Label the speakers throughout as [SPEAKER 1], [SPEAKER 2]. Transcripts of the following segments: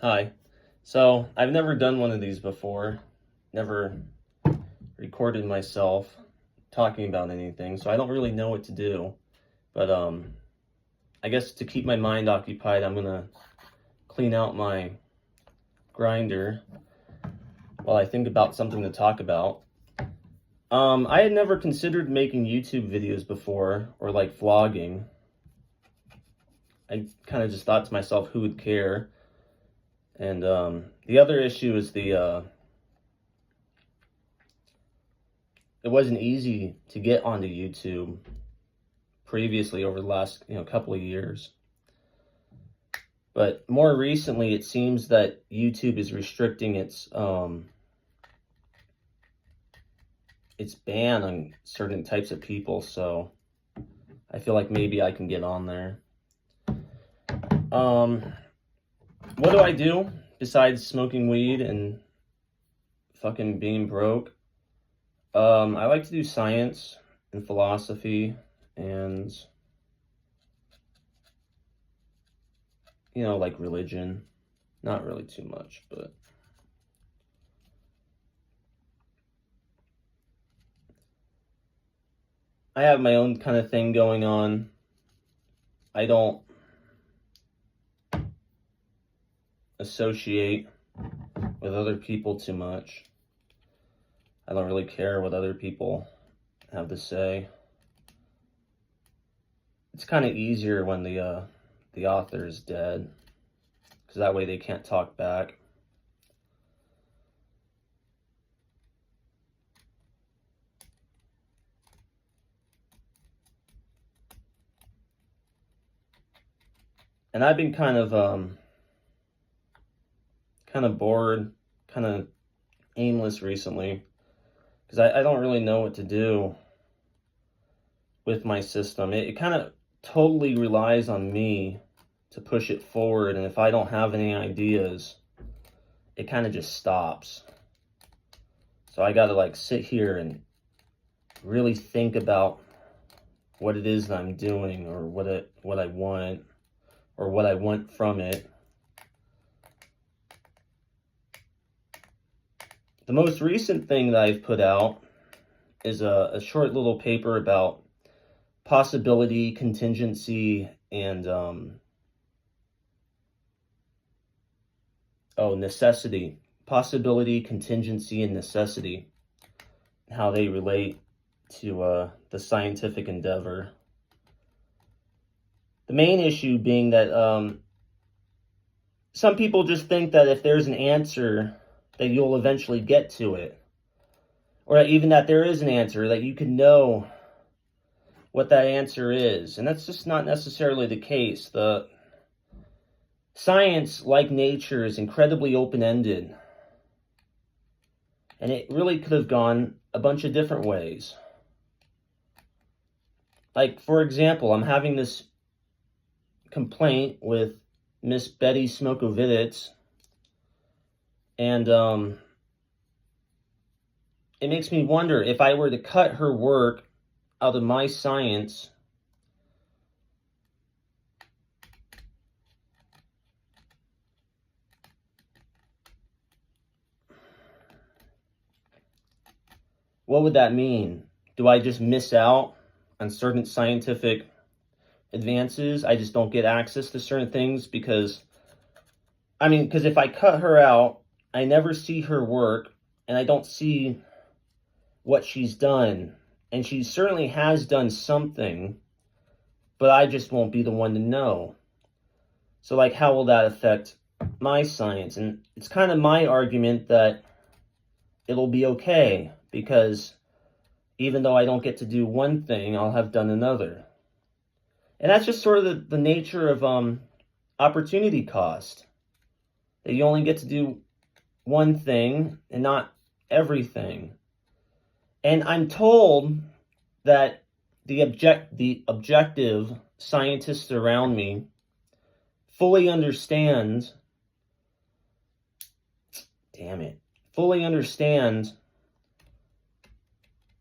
[SPEAKER 1] Hi. So, I've never done one of these before, never recorded myself talking about anything, so I don't really know what to do. But I guess to keep my mind occupied, I'm gonna clean out my grinder while I think about something to talk about. I had never considered making YouTube videos before, or like vlogging. I kind of just thought to myself, who would care? And the other issue is it wasn't easy to get onto YouTube previously over the last couple of years. But more recently, it seems that YouTube is restricting its ban on certain types of people. So I feel like maybe I can get on there. What do I do besides smoking weed and fucking being broke? I like to do science and philosophy and, like religion. Not really too much, but I have my own kind of thing going on. I don't associate with other people too much. I don't really care what other people have to say. It's kind of easier when the author is dead, because that way they can't talk back. And I've been kind of bored, kind of aimless recently, because I don't really know what to do with my system. It kind of totally relies on me to push it forward, and if I don't have any ideas, it kind of just stops. So I gotta like sit here and really think about what it is that I'm doing, or what I want, or what I want from it. The most recent thing that I've put out is a short little paper about possibility, contingency, and necessity. Possibility, contingency, and necessity. How they relate to the scientific endeavor. The main issue being that some people just think that if there's an answer, that you'll eventually get to it. Or even that there is an answer, that you can know what that answer is. And that's just not necessarily the case. The science, like nature, is incredibly open-ended. And it really could have gone a bunch of different ways. Like, for example, I'm having this complaint with Miss Betty Smokovitz, and it makes me wonder, if I were to cut her work out of my science, what would that mean? Do I just miss out on certain scientific advances? I just don't get access to certain things because if I cut her out, I never see her work, and I don't see what she's done. And she certainly has done something, but I just won't be the one to know. So, like, how will that affect my science? And it's kind of my argument that it'll be okay, because even though I don't get to do one thing, I'll have done another. And that's just sort of the nature of opportunity cost. That you only get to do one thing and not everything. And I'm told that the objective scientists around me fully understand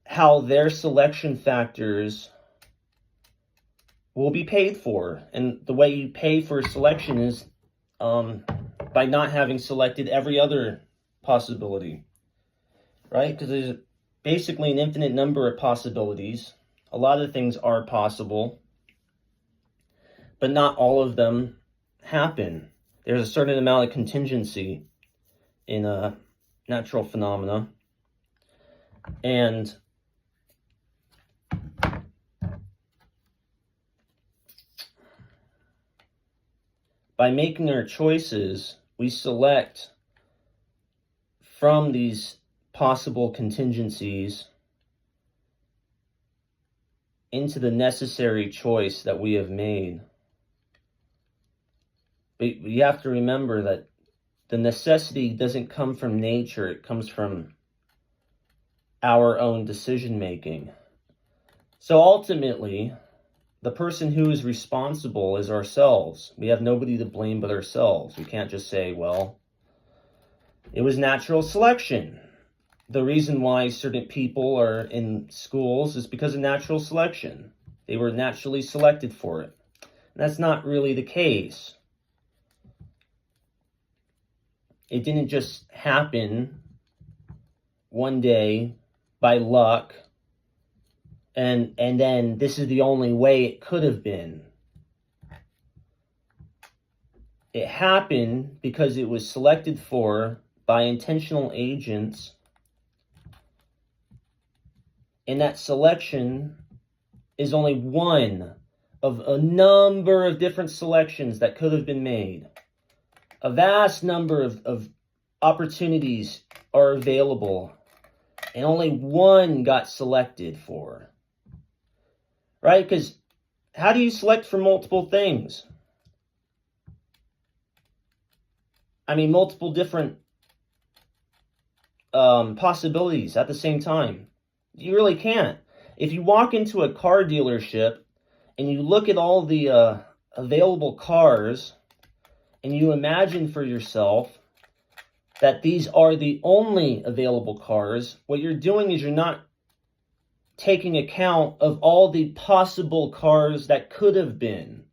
[SPEAKER 1] how their selection factors will be paid for. And the way you pay for selection is by by not having selected every other possibility, right? Because there's basically an infinite number of possibilities. A lot of things are possible, but not all of them happen. There's a certain amount of contingency in natural phenomena. And by making our choices, we select from these possible contingencies into the necessary choice that we have made. But you have to remember that the necessity doesn't come from nature, it comes from our own decision making. So ultimately, the person who is responsible is ourselves. We have nobody to blame but ourselves. We can't just say, well, it was natural selection. The reason why certain people are in schools is because of natural selection. They were naturally selected for it. And that's not really the case. It didn't just happen one day by luck, and then this is the only way it could have been. It happened because it was selected for by intentional agents, and that selection is only one of a number of different selections that could have been made. A vast number of opportunities are available, and only one got selected for. Right? Because how do you select for multiple things? I mean, multiple different possibilities at the same time. You really can't. If you walk into a car dealership and you look at all the available cars, and you imagine for yourself that these are the only available cars, what you're doing is you're not taking account of all the possible cars that could have been.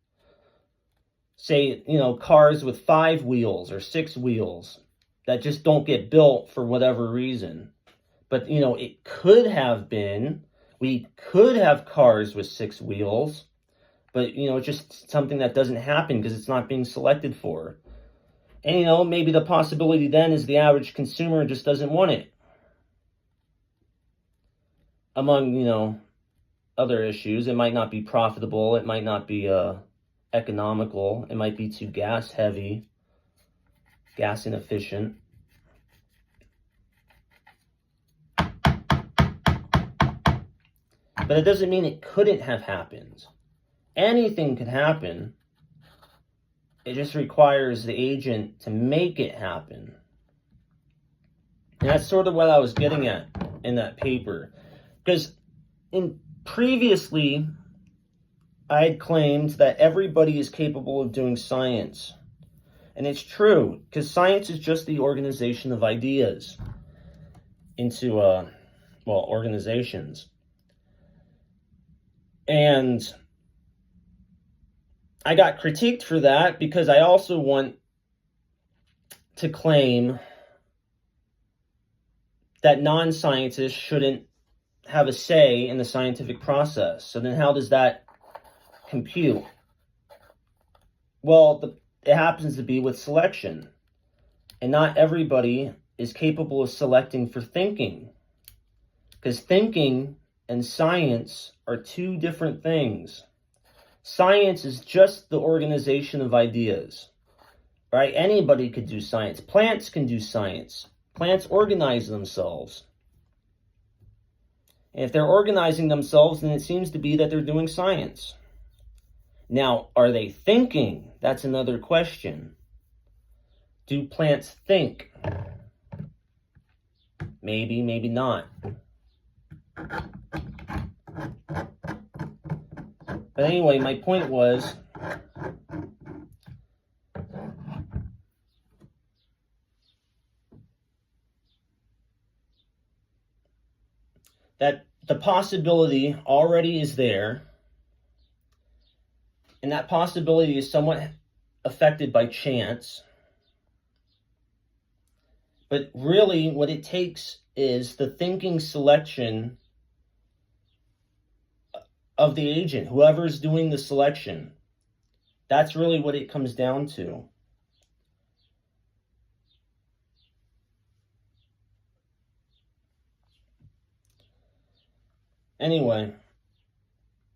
[SPEAKER 1] Say, cars with 5 wheels or 6 wheels that just don't get built for whatever reason. But, it could have been. We could have cars with 6 wheels, but, it's just something that doesn't happen because it's not being selected for. And, maybe the possibility then is the average consumer just doesn't want it. Among, other issues, it might not be profitable, it might not be economical, it might be too gas heavy, gas inefficient. But it doesn't mean it couldn't have happened. Anything could happen. It just requires the agent to make it happen. And that's sort of what I was getting at in that paper. Because previously, I had claimed that everybody is capable of doing science. And it's true, because science is just the organization of ideas into, organizations. And I got critiqued for that because I also want to claim that non-scientists shouldn't have a say in the scientific process. So then how does that compute? Well, it happens to be with selection. And not everybody is capable of selecting for thinking. Because thinking and science are two different things. Science is just the organization of ideas, right? Anybody could do science. Plants can do science. Plants organize themselves. And if they're organizing themselves, then it seems to be that they're doing science. Now, are they thinking? That's another question. Do plants think? Maybe, maybe not. But anyway, my point was that the possibility already is there, and that possibility is somewhat affected by chance. But really, what it takes is the thinking selection of the agent, whoever's doing the selection. That's really what it comes down to. Anyway,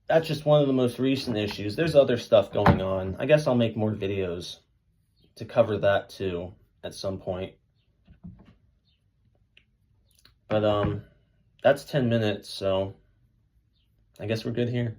[SPEAKER 1] that's just one of the most recent issues. There's other stuff going on. I guess I'll make more videos to cover that too at some point. But that's 10 minutes, so I guess we're good here.